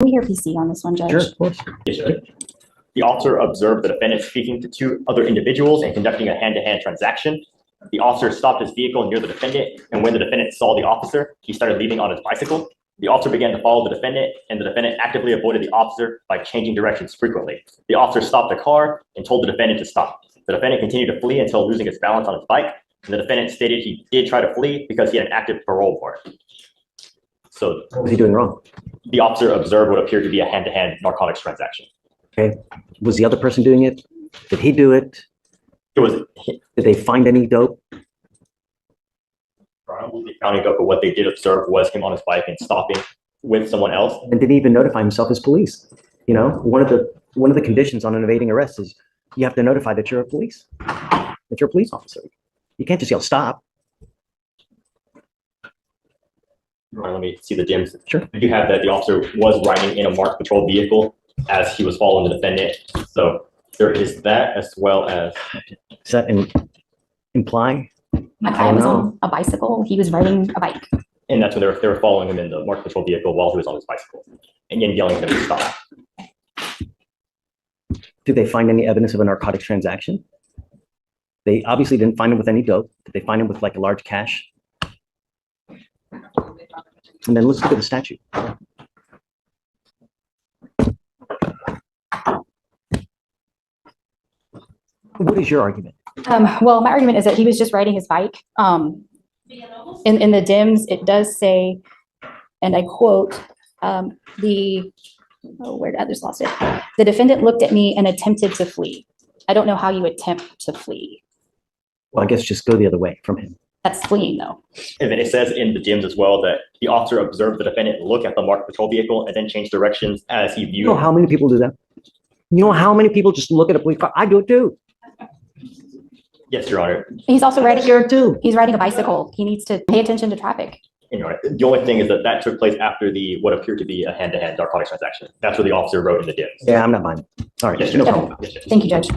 we hear PC on this one, Judge? Sure, of course. Yes, Judge. The officer observed the defendant speaking to two other individuals and conducting a hand-to-hand transaction. The officer stopped his vehicle near the defendant, and when the defendant saw the officer, he started leaving on his bicycle. The officer began to follow the defendant, and the defendant actively avoided the officer by changing directions frequently. The officer stopped the car and told the defendant to stop. The defendant continued to flee until losing his balance on his bike, and the defendant stated he did try to flee because he had an active parole warrant. So What was he doing wrong? the officer observed what appeared to be a hand-to-hand narcotics transaction. Okay. Was the other person doing it? Did he do it? It was Did they find any dope? probably counting up, but what they did observe was him on his bike and stopping with someone else. And did he even notify himself as police? You know, one of the conditions on an evading arrest is you have to notify that you're a police, that you're a police officer. You can't just yell stop. Let me see the DIMs. Sure. I do have that the officer was riding in a marked patrol vehicle as he was following the defendant. So there is that, as well as Does that imply? My I client was don't on a bicycle. He was riding a bike. and that's when they were following him in the marked patrol vehicle while he was on his bicycle, and then yelling at him to stop. Did they find any evidence of a narcotics transaction? They obviously didn't find him with any dope. Did they find him with like a large cash? And then let's look at the statute. What is your argument? Well, my argument is that he was just riding his bike. In the DIMS, it does say, and I quote, where did I just lost it? The defendant looked at me and attempted to flee. I don't know how you attempt to flee. Well, I guess just go the other way from him. That's fleeing though. And then it says in the DIMs as well that the officer observed the defendant look at the marked patrol vehicle and then change directions as he You viewed. know how many people do that? You know how many people just look at a police car? I do it too. Yes, Your Honor. He's also riding, Sure too. he's riding a bicycle. He needs to pay attention to traffic. And Your Honor, the only thing is that that took place after what appeared to be a hand-to-hand narcotics transaction. That's what the officer wrote in the DIMs. Yeah, I'm not buying it. All right, Yes, no Your problem. Honor. Yes, yes. Thank you, Judge.